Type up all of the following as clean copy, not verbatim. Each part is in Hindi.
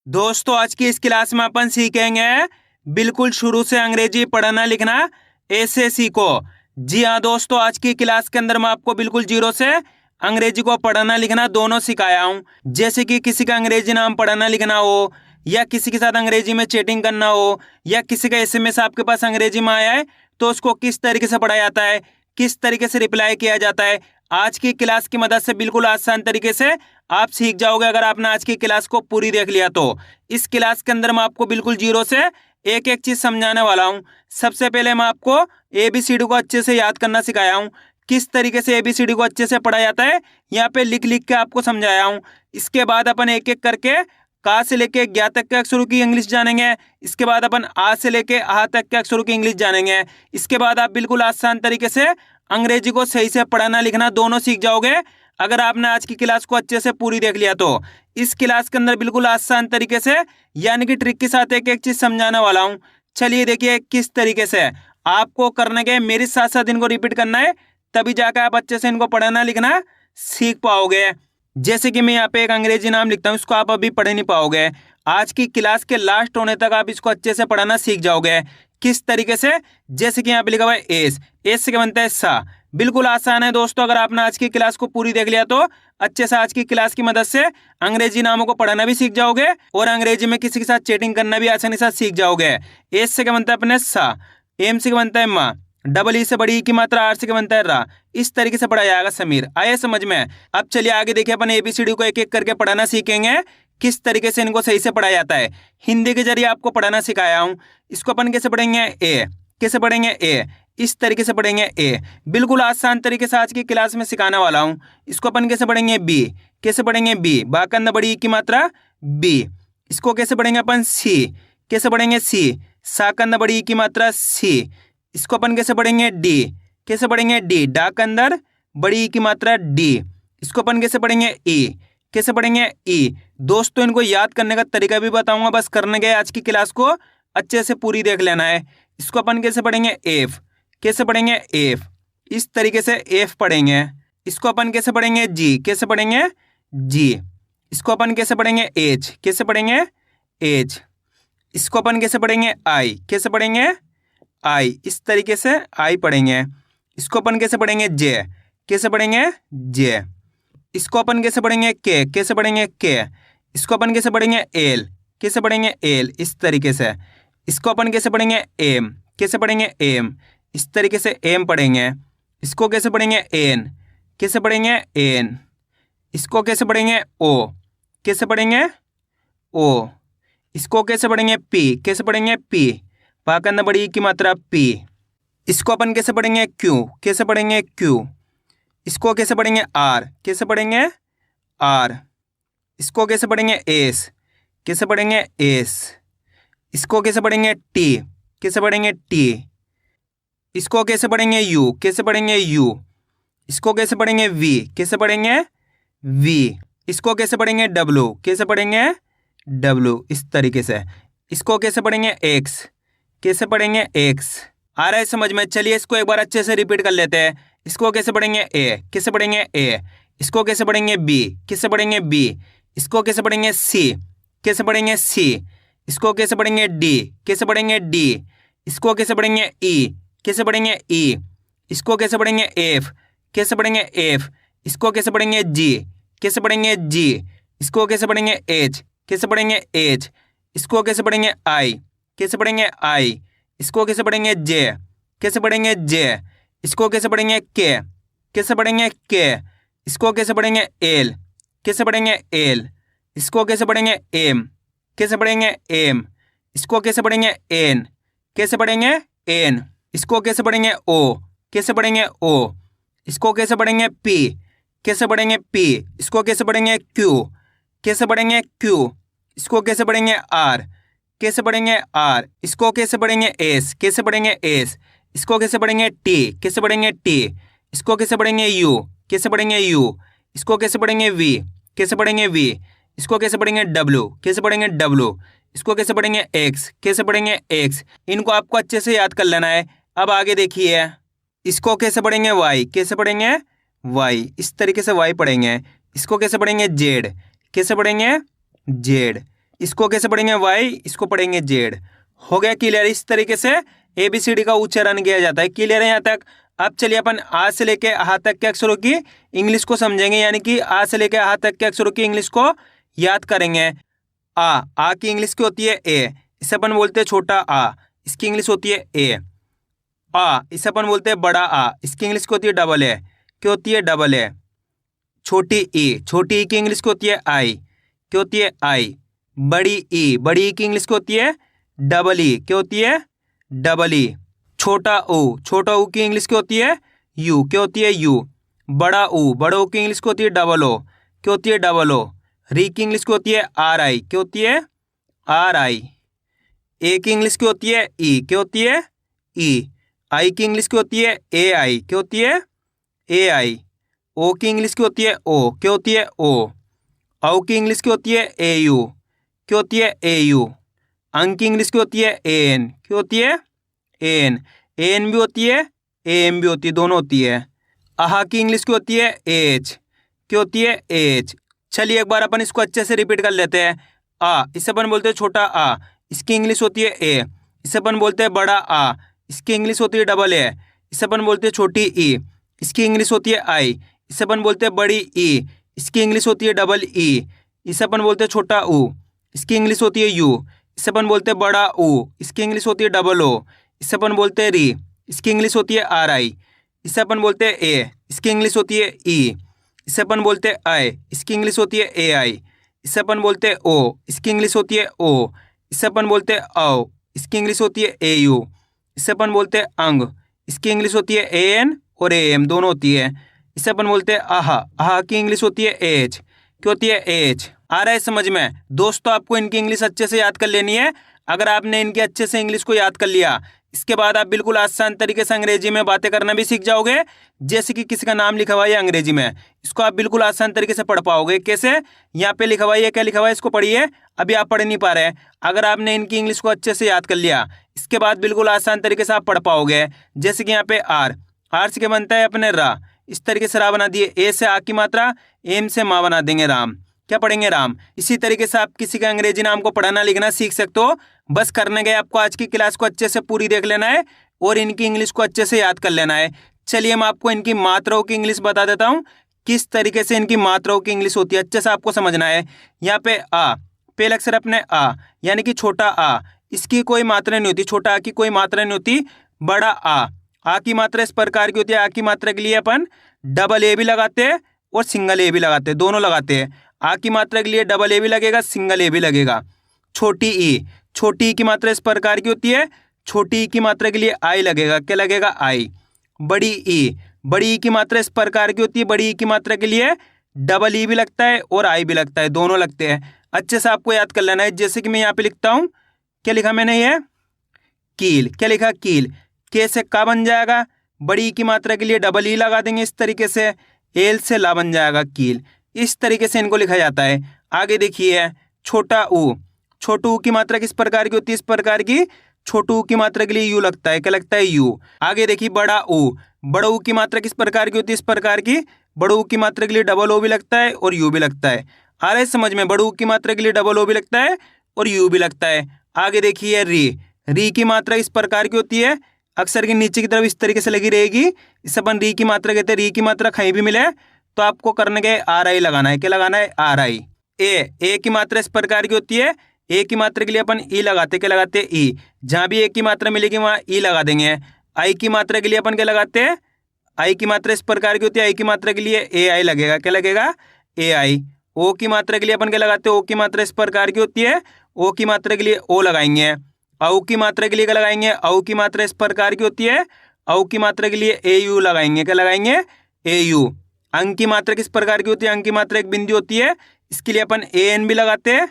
दोस्तों आज की इस क्लास में अपन सीखेंगे बिल्कुल शुरू से अंग्रेजी पढ़ना लिखना ऐसे सीखो। जी हाँ दोस्तों, आज की क्लास के अंदर मैं आपको बिल्कुल जीरो से अंग्रेजी को पढ़ना लिखना दोनों सिखाया हूँ। जैसे कि किसी का अंग्रेजी नाम पढ़ना लिखना हो, या किसी के साथ अंग्रेजी में चैटिंग करना हो, या किसी का एसएमएस आपके पास अंग्रेजी में आया है तो उसको किस तरीके से पढ़ा जाता है, किस तरीके से रिप्लाई किया जाता है, आज की क्लास की मदद से बिल्कुल आसान तरीके से आप सीख जाओगे अगर आपने आज की क्लास को पूरी देख लिया तो। इस क्लास के अंदर मैं आपको बिल्कुल जीरो से एक एक चीज समझाने वाला हूँ। सबसे पहले मैं आपको एबीसीडी को अच्छे से याद करना सिखाया हूँ। किस तरीके से एबीसीडी को अच्छे से पढ़ा जाता है यहाँ पे लिख लिख के आपको समझाया हूँ। इसके बाद अपन एक एक करके का से लेके ज्ञा तक के अक्षरों की इंग्लिश जानेंगे। इसके बाद अपन आ से लेके आ तक के अक्षरों की इंग्लिश जानेंगे। इसके बाद आप बिल्कुल आसान तरीके से अंग्रेजी को सही से पढ़ना लिखना दोनों सीख जाओगे अगर आपने आज की क्लास को अच्छे से पूरी देख लिया तो। इस क्लास के अंदर बिल्कुल आसान तरीके से यानी कि ट्रिक के साथ एक एक चीज समझाने वाला हूँ। चलिए देखिए किस तरीके से आपको करने के, मेरे साथ साथ इनको रिपीट करना है, तभी जाकर आप अच्छे से इनको पढ़ना लिखना सीख पाओगे। जैसे कि मैं यहाँ पे एक अंग्रेजी नाम लिखता हूँ, इसको आप अभी पढ़ नहीं पाओगे। आज की क्लास के लास्ट होने तक आप इसको अच्छे से पढ़ना सीख जाओगे। किस तरीके से, जैसे कि यहाँ पे लिखा हुआ है एस, एस से क्या बनता है सा। बिल्कुल आसान है दोस्तों, अगर आपने आज की क्लास को पूरी देख लिया तो अच्छे से आज की क्लास की मदद से अंग्रेजी नामों को पढ़ना भी सीख जाओगे और अंग्रेजी में किसी के साथ चैटिंग करना भी आसानी से सीख जाओगे। एस से क्या बनता है अपने सा, एम से क्या बनता है मा, डबल ई से बड़ी ई की मात्रा आर से क्या बनता है रा। इस तरीके से पढ़ा जाएगा समीर। आया समझ में? अब चलिए आगे देखिए, अपन एबीसीडी को एक एक करके पढ़ना सीखेंगे, किस तरीके से इनको सही से पढ़ा जाता है। हिंदी के जरिए आपको पढ़ाना सिखाया हूँ। इसको अपन कैसे पढ़ेंगे, ए कैसे पढ़ेंगे, ए इस तरीके से पढ़ेंगे ए। बिल्कुल आसान तरीके से आज की क्लास में सिखाने वाला हूँ। इसको अपन कैसे पढ़ेंगे, बी कैसे पढ़ेंगे, बी बा के अंदर बड़ी ई की मात्रा बी। इसको कैसे पढ़ेंगे अपन, सी कैसे पढ़ेंगे, सी सा के अंदर बड़ी ई की मात्रा सी। इसको अपन कैसे पढ़ेंगे, डी कैसे पढ़ेंगे, डी डा के अंदर बड़ी ई की मात्रा डी। इसको अपन कैसे पढ़ेंगे, ई कैसे पढ़ेंगे, ई। दोस्तों इनको याद करने का तरीका भी बताऊंगा, बस करने गए आज की क्लास को अच्छे से पूरी देख लेना है। इसको अपन कैसे पढ़ेंगे, एफ कैसे पढ़ेंगे, एफ इस तरीके से एफ पढ़ेंगे। इसको अपन कैसे पढ़ेंगे, जी कैसे पढ़ेंगे, जी। इसको अपन कैसे पढ़ेंगे, एच कैसे पढ़ेंगे, एच। इसको अपन कैसे पढ़ेंगे, आई कैसे पढ़ेंगे, आई इस तरीके से आई पढ़ेंगे। इसको अपन कैसे पढ़ेंगे, जे कैसे पढ़ेंगे, जे। इसको अपन कैसे पढ़ेंगे, के कैसे पढ़ेंगे, के। इसको अपन कैसे पढ़ेंगे, एल कैसे पढ़ेंगे, एल इस तरीके से। इसको अपन कैसे पढ़ेंगे, एम कैसे पढ़ेंगे, एम इस तरीके से एम पढ़ेंगे। इसको कैसे पढ़ेंगे, एन कैसे पढ़ेंगे, एन। इसको कैसे पढ़ेंगे, ओ कैसे पढ़ेंगे, ओ। इसको कैसे पढ़ेंगे, पी कैसे पढ़ेंगे, पी पा के अंदर बड़ी ई की मात्रा पी। इसको अपन कैसे पढ़ेंगे, क्यू कैसे पढ़ेंगे, क्यू। इसको कैसे पढ़ेंगे, आर कैसे पढ़ेंगे, आर। इसको कैसे पढ़ेंगे, एस कैसे पढ़ेंगे, एस। इसको कैसे पढ़ेंगे, टी कैसे पढ़ेंगे, टी। इसको कैसे पढ़ेंगे, यू कैसे पढ़ेंगे, यू। इसको कैसे पढ़ेंगे, वी कैसे पढ़ेंगे, वी। इसको कैसे पढ़ेंगे, डब्लू कैसे पढ़ेंगे, डब्लू इस तरीके से। इसको कैसे पढ़ेंगे, एक्स कैसे पढ़ेंगे, एक्स। आ रहा है समझ में? चलिए इसको एक बार अच्छे से रिपीट कर लेते हैं। इसको कैसे पढ़ेंगे, ए कैसे पढ़ेंगे, ए। इसको कैसे पढ़ेंगे, बी कैसे पढ़ेंगे, बी। इसको कैसे पढ़ेंगे, सी कैसे पढ़ेंगे, सी। इसको कैसे पढ़ेंगे, डी कैसे पढ़ेंगे, डी। इसको कैसे पढ़ेंगे, ई कैसे पढ़ेंगे, ई। इसको कैसे पढ़ेंगे, एफ कैसे पढ़ेंगे, एफ। इसको कैसे पढ़ेंगे, जी कैसे पढ़ेंगे, जी। इसको कैसे पढ़ेंगे, एच कैसे पढ़ेंगे, एच। इसको कैसे पढ़ेंगे, आई कैसे पढ़ेंगे, आई। इसको कैसे पढ़ेंगे, जे कैसे पढ़ेंगे, जे। इसको कैसे पढ़ेंगे, के कैसे पढ़ेंगे, के। इसको कैसे पढ़ेंगे, एल कैसे पढ़ेंगे, एल। इसको कैसे पढ़ेंगे, एम कैसे पढ़ेंगे, एम। इसको कैसे पढ़ेंगे, एन कैसे पढ़ेंगे, एन। इसको कैसे पढ़ेंगे, ओ कैसे पढ़ेंगे, ओ। इसको कैसे पढ़ेंगे, पी कैसे पढ़ेंगे, पी। इसको कैसे पढ़ेंगे, क्यू कैसे पढ़ेंगे, क्यू। इसको कैसे पढ़ेंगे, आर कैसे पढ़ेंगे, आर। इसको कैसे पढ़ेंगे, एस कैसे पढ़ेंगे, एस। इसको कैसे पढ़ेंगे, टी कैसे पढ़ेंगे, टी। इसको कैसे पढ़ेंगे, यू कैसे पढ़ेंगे, यू। इसको कैसे पढ़ेंगे, वी कैसे पढ़ेंगे, वी। इसको कैसे पढ़ेंगे, डब्लू कैसे पढ़ेंगे, डब्लू। इसको कैसे पढ़ेंगे, एक्स कैसे पढ़ेंगे, एक्स। इनको आपको अच्छे से याद कर लेना है। अब आगे देखिए, इसको कैसे पढ़ेंगे, वाई कैसे पढ़ेंगे, वाई इस तरीके से वाई पढ़ेंगे। इसको कैसे पढ़ेंगे, जेड कैसे पढ़ेंगे, जेड। इसको कैसे पढ़ेंगे वाई, इसको पढ़ेंगे जेड। हो गया क्लियर। इस तरीके से ABCD का उच्चारण किया जाता है। क्लियर है यहाँ तक। अब चलिए अपन आ से लेके आ तक के अक्षरों की इंग्लिश को समझेंगे, यानी कि आ से लेके आ तक के अक्षरों की इंग्लिश को याद करेंगे। आ की इंग्लिश की होती है ए, इसे अपन बोलते हैं छोटा आ, इसकी इंग्लिश होती है ए। इसे अपन बोलते हैं बड़ा आ, इसकी इंग्लिश की होती है डबल ए, क्या होती है डबल ए। छोटी ई की इंग्लिश की होती है आई, क्या होती है आई। बड़ी ई की इंग्लिश की होती है डबल ई, क्या होती है डबल ई। छोटा ऊ की इंग्लिश की होती है यू, क्या होती है यू। बड़ा ऊ की इंग्लिश की होती है डबल ओ, क्या होती है डबल ओ। री की इंग्लिश की होती है आर आई, क्या होती है आर आई। ए की इंग्लिश की होती है ई, क्या होती है ई। आई की इंग्लिश की होती है ए आई, क्या होती है ए आई। ओ की इंग्लिश की होती है ओ, क्या होती है ओ। औ की इंग्लिश की होती है ए यू, क्या होती है ए यू। अंग की इंग्लिश की होती है ए एन, क्या होती है ए एन। ए एन भी होती है ए एम भी होती है, दोनों होती है। आहा की इंग्लिश की होती है एच, क्या होती है एच। चलिए एक बार अपन इसको अच्छे से रिपीट कर लेते हैं। इसे अपन बोलते हैं छोटा आ, इसकी इंग्लिश होती है ए। इसे अपन बोलते हैं बड़ा आ, इसकी इंग्लिश होती है डबल ए। इसे अपन बोलते हैं छोटी ई, इसकी इंग्लिश होती है आई। इसे अपन बोलते हैं बड़ी ई, इसकी इंग्लिश होती है डबल ई। इसे अपन बोलते हैं छोटा ऊ, इसकी इंग्लिश होती है यू। इसे अपन बोलते हैं बड़ा ऊ, इसकी इंग्लिश होती है डबल ओ। इसे अपन बोलते हैं री, इसकी इंग्लिश होती है आर आई। इसे अपन बोलते हैं ए, इसकी इंग्लिश होती है ई। इसे अपन बोलते हैं आई, इसकी इंग्लिश होती है ए आई। इसे अपन बोलते हैं ओ, इसकी इंग्लिश होती है ओ। इसे अपन बोलते हैं औ, इसकी इंग्लिश होती है ए यू। इसे अपन बोलते हैं अंग, इसकी इंग्लिश होती है ए एन और ए एम, दोनों होती है। इसे अपन बोलते हैं आहा की इंग्लिश होती है एच, क्या होती है एच। आ रहा है समझ में दोस्तों? आपको इनकी इंग्लिश अच्छे से याद कर लेनी है। अगर आपने इनकी अच्छे से इंग्लिश को याद कर लिया, इसके बाद आप बिल्कुल आसान तरीके से अंग्रेजी में बातें करना भी सीख जाओगे। जैसे कि किसी का नाम लिखा हुआ है अंग्रेजी में, इसको आप बिल्कुल आसान तरीके से पढ़ पाओगे। कैसे? यहाँ पे लिखा हुआ है, क्या लिखा हुआ है, इसको पढ़िए। अभी आप पढ़ नहीं पा रहे हैं, अगर आपने इनकी इंग्लिश को अच्छे से याद कर लिया, इसके बाद बिल्कुल आसान तरीके से आप पढ़ पाओगे। जैसे कि यहाँ पे आर से क्या बनता है अपने रा, इस तरीके से रा बना दिए। ए से आ की मात्रा, एम से माँ बना देंगे राम, क्या पढ़ेंगे राम। इसी तरीके से आप किसी का अंग्रेजी नाम को पढ़ना लिखना सीख सकते हो। बस करने गए आपको आज की क्लास को अच्छे से पूरी देख लेना है और इनकी इंग्लिश को अच्छे से याद कर लेना है। चलिए मैं आपको इनकी मात्राओं की इंग्लिश बता देता हूँ, किस तरीके से इनकी मात्राओं की इंग्लिश होती है, अच्छे से आपको समझना है। यहाँ पे आ, पहला अक्षर अपने आ यानी कि छोटा आ, इसकी कोई मात्रा नहीं होती। छोटा आ की कोई मात्रा नहीं होती। बड़ा आ की मात्रा इस प्रकार की होती है। आ की मात्रा के लिए अपन डबल ए भी लगाते हैं और सिंगल ए भी लगाते हैं, दोनों लगाते हैं। आ की मात्रा के लिए डबल ए भी लगेगा, सिंगल ए भी लगेगा। छोटी ई की मात्रा इस प्रकार की होती है। छोटी ई की मात्रा के लिए आई लगेगा, क्या लगेगा आई। बड़ी ई की मात्रा इस प्रकार की होती है। बड़ी ई की मात्रा के लिए डबल ई भी लगता है और आई भी लगता है, दोनों लगते हैं। अच्छे से आपको याद कर लेना है। जैसे कि मैं यहाँ पे लिखता हूँ, क्या लिखा मैंने, ये कील, क्या लिखा कील। के से का बन जाएगा, बड़ी ई की मात्रा के लिए डबल ई लगा देंगे इस तरीके से, एल से ला बन जाएगा कील। इस तरीके से इनको लिखा जाता है। आगे देखिए छोटा ऊ, छोटू की मात्रा किस प्रकार की होती है, इस प्रकार की। छोटू की मात्रा के लिए यू लगता है, क्या लगता है यू। आगे देखिए बड़ा ऊ की मात्रा किस प्रकार की होती है, इस प्रकार की। बड़ा ऊ की मात्रा के लिए डबल ओ भी लगता है और यू भी लगता है। आ रहा है समझ में? बड़ा ऊ की मात्रा के लिए डबल ओ भी लगता है और यू भी लगता है। आगे देखिए री की मात्रा इस प्रकार की होती है, अक्षर के नीचे की तरफ इस तरीके से लगी रहेगी, इसे अपन री की मात्रा कहते हैं। री की मात्रा कहीं भी मिले तो आपको करने के आर आई लगाना है, क्या लगाना है आर आई। ए की मात्रा इस प्रकार की होती है। ए की मात्रा के लिए अपन ई लगाते, क्या लगाते हैं ई। जहाँ भी ए की मात्रा मिलेगी वहाँ ई लगा देंगे। आई की मात्रा के लिए अपन क्या लगाते हैं, आई की मात्रा इस प्रकार की होती है। आई की मात्रा के लिए ए आई लगेगा, क्या लगेगा ए आई। ओ की मात्रा के लिए अपन क्या लगाते हैं, ओ की मात्रा इस प्रकार की होती है। ओ की मात्रा के लिए ओ लगाएंगे। औ की मात्रा के लिए क्या लगाएंगे, औ की मात्रा इस प्रकार की होती है। औ की मात्रा के लिए ए यू लगाएंगे, क्या लगाएंगे ए यू। अंक की मात्रा किस प्रकार की होती है, अंक की मात्रा एक बिंदु होती है, इसके लिए अपन ए एन भी लगाते हैं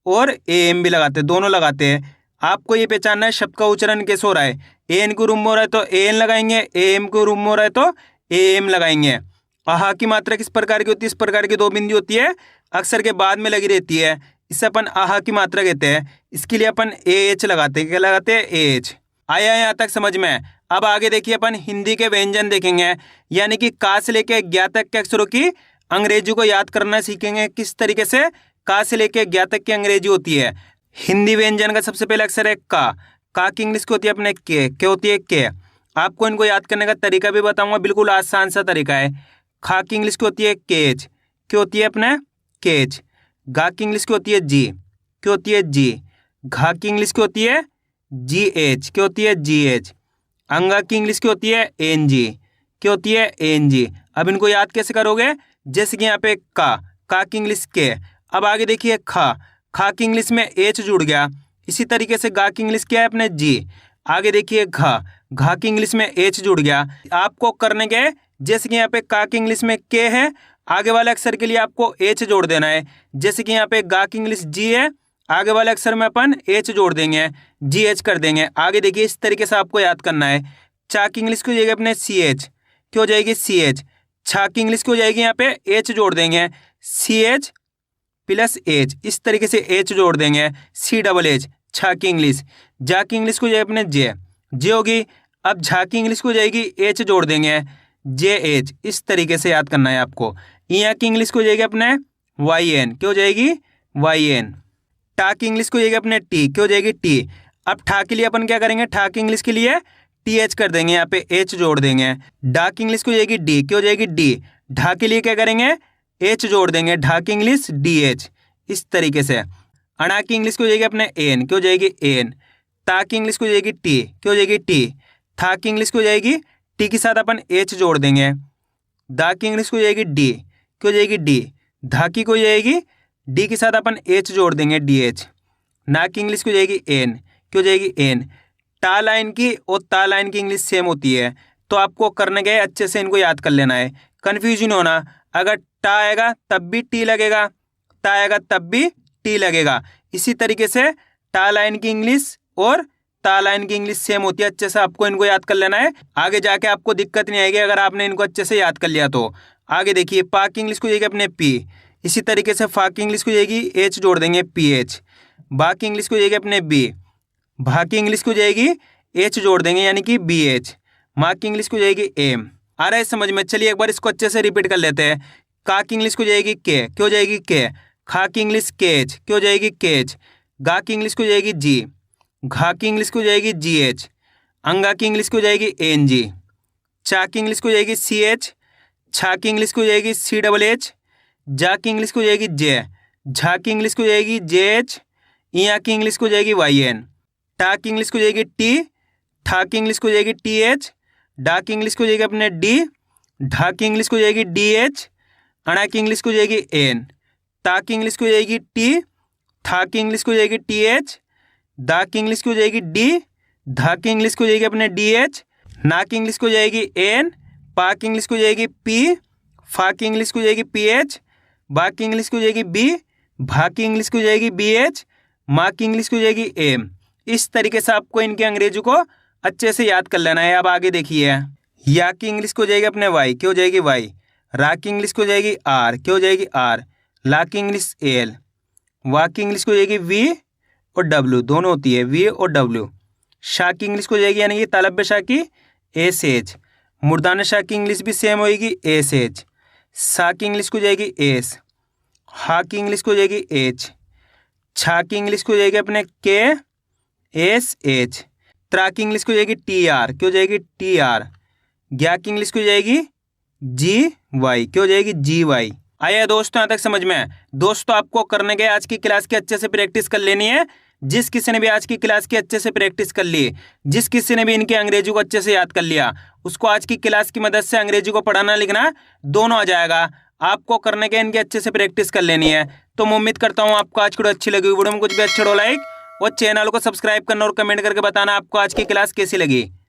और ए एम भी लगाते हैं, दोनों लगाते हैं। आपको ये पहचानना है शब्द का उच्चारण कैसे हो रहा है। ए एन को रूम में हो रहा है तो ए एन लगाएंगे, ए एम को रूम में हो रहा है तो ए एम लगाएंगे। आहा की मात्रा किस प्रकार की होती है, इस प्रकार की दो बिंदु होती है, अक्षर के बाद में लगी रहती है, इसे अपन आहा की मात्रा कहते हैं। इसके लिए अपन ए एच लगाते हैं, क्या लगाते हैं ए एच। आया यहाँ तक समझ में? अब आगे देखिए अपन हिंदी के व्यंजन देखेंगे, यानी कि का से लेके ज्ञा तक के अक्षरों की अंग्रेजी को याद करना सीखेंगे। किस तरीके से का से लेके ज्ञा तक की अंग्रेजी होती है। हिंदी व्यंजन का सबसे पहला अक्षर है का की इंग्लिश की होती है अपने के होती है के। आपको इनको याद करने का तरीका भी बताऊंगा, बिल्कुल आसान सा तरीका है। खा की इंग्लिश की होती है केज, क्या होती है अपने केज। गा की इंग्लिश की होती है जी, क्या होती है जी। घा की इंग्लिश की होती है जी एच, क्या होती है जी एच। अंगा की इंग्लिश की होती है एन जी, क्या होती है एन जी। अब इनको याद कैसे करोगे, जैसे कि यहाँ पे का की इंग्लिश के। अब आगे देखिए खा की इंग्लिश में एच जुड़ गया। इसी तरीके से गा की इंग्लिश क्या है अपने जी। आगे देखिए घा की इंग्लिश में एच जुड़ गया। आपको करने के जैसे कि यहाँ पे का की इंग्लिश में के है, आगे वाले अक्षर के लिए आपको एच जोड़ देना है। जैसे कि यहाँ पे गा की इंग्लिश जी है, आगे वाले अक्षर में अपन एच जोड़ देंगे, जी एच कर देंगे। आगे देखिए इस तरीके से आपको याद करना है। चा की इंग्लिश की हो जाएगी अपने सी एच, क्या हो जाएगी सी एच। छा की इंग्लिश की हो जाएगी यहाँ पे एच जोड़ देंगे, सी एच प्लस एच, इस तरीके से एच जोड़ देंगे, सी डबल एच छा की इंग्लिश। जा की इंग्लिश को हो जाएगी अपने जे होगी। अब झा की इंग्लिश को हो जाएगी एच जोड़ देंगे, जे एच, इस तरीके से याद करना है आपको। यहाँ की इंग्लिश को हो जाएगी अपने वाई एन, क्या हो जाएगी वाई एन। टा की इंग्लिश को हो जाएगी अपने टी, क्या हो जाएगी टी। अब ठा के लिए अपन क्या करेंगे, ठा की इंग्लिश के लिए टी एच कर देंगे, यहाँ पे एच जोड़ देंगे। डा की इंग्लिश को हो जाएगी डी, क्या हो जाएगी डी। ढा के लिए क्या करेंगे, एच जोड़ देंगे, ढा की इंग्लिश डी एच, इस तरीके से। अणा की इंग्लिश को हो जाएगी अपने एन, क्या हो जाएगी एन। ता की इंग्लिश को हो जाएगी टी, क्या हो जाएगी टी। था की इंग्लिश को हो जाएगी टी के साथ अपन एच जोड़ देंगे। दा की इंग्लिश को हो जाएगी डी, क्या हो जाएगी डी। धा की को हो जाएगी डी के साथ अपन एच जोड़ देंगे, डी एच। ना की इंग्लिश को हो जाएगी एन, क्या हो जाएगी एन। टा लाइन की और ता लाइन की इंग्लिश सेम होती है, तो आपको करने गए अच्छे से इनको याद कर लेना है, कन्फ्यूजन होना। अगर टा आएगा तब भी टी लगेगा, ता आएगा तब भी टी लगेगा। इसी तरीके से टा लाइन की इंग्लिश और ता लाइन की इंग्लिश सेम होती है, अच्छे से आपको इनको याद कर लेना है। आगे जाके आपको दिक्कत नहीं आएगी अगर आपने इनको अच्छे से याद कर लिया तो। आगे देखिए पा की इंग्लिश को जाएगी अपने पी, इसी तरीके से फा की इंग्लिश को जाएगी एच जोड़ देंगे, पी एच। बा की इंग्लिश को जाएगी अपने बी, भा की इंग्लिश को जाएगी एच जोड़ देंगे, यानी कि बी एच। माँ की इंग्लिश को जाएगी एम। आ रहा है समझ में, चलिए एक बार इसको अच्छे से रिपीट कर लेते हैं। का की इंग्लिश को जाएगी के, क्या हो जाएगी के। खा की इंग्लिश केच, क्या हो जाएगी केच। गा की इंग्लिश को जाएगी जी, घा की इंग्लिश को जाएगी जी एच। अंगा की इंग्लिश को जाएगी एन जी। चा की इंग्लिश को जाएगी सी एच। छा की इंग्लिश को जाएगी सी डबल एच। जा की इंग्लिश को जाएगी जे। झा की इंग्लिश को जाएगी जे एच। इया की इंग्लिश को जाएगी वाई एन। टा की इंग्लिश को जाएगी टी। ठा की इंग्लिश को जाएगी टी एच। डा की इंग्लिश को जाएगी अपने डी। ढा की इंग्लिश को जाएगी डी एच। अणा की इंग्लिश को जाएगी एन। ता की इंग्लिश को जाएगी टी। था की इंग्लिश को जाएगी टी एच। दा की इंग्लिश को जाएगी डी। धा की इंग्लिश को जाएगी अपने डी एच। ना की इंग्लिश को जाएगी एन। पा की इंग्लिश को जाएगी पी। फा की इंग्लिश को जाएगी पी एच। बा की इंग्लिश को जाएगी बी। भा की इंग्लिश को जाएगी बी एच। माँ की इंग्लिश को जाएगी एम। इस तरीके से आपको इनके अंग्रेजी को अच्छे से याद कर लेना है। अब आगे देखिए, या की इंग्लिश को जाएगी अपने वाई, क्या हो जाएगी वाई। रा की इंग्लिश को जाएगी आर, क्या हो जाएगी आर। ला की इंग्लिश एल। वा की इंग्लिश को जाएगी वी और डब्ल्यू, दोनों होती है वी और डब्ल्यू। शाह की इंग्लिश को जाएगी यानी कि तालब्य शाह की एस एच। मुर्दाना शाह की इंग्लिश भी सेम होएगी एस एच। सा की इंग्लिश को जाएगी एस। हा की इंग्लिश को जाएगी एच। छा की इंग्लिश को जाएगी अपने के एस एच। त्रा की इंग्लिश को जाएगी टी आर, क्यों जाएगी टी आर। ग्या की इंग्लिश को जाएगी जी वाई, क्यों जाएगी जी वाई। आइए दोस्तों यहाँ तक समझ में। दोस्तों आपको करने गए आज की क्लास की अच्छे से प्रैक्टिस कर लेनी है। जिस किसी ने भी आज की क्लास की अच्छे से प्रैक्टिस कर ली, जिस किसी ने भी इनके अंग्रेजी को अच्छे से याद कर लिया, उसको आज की क्लास की मदद से अंग्रेजी को पढ़ाना लिखना दोनों आ जाएगा। आपको करने के इनके अच्छे से प्रैक्टिस कर लेनी है। तो मैं उम्मीद करता हूँ आपको आज की वीडियो अच्छी लगी। वीडियो में कुछ भी अच्छा हो लाइक और चैनल को सब्सक्राइब करना और कमेंट करके बताना आपको आज की क्लास कैसी लगी।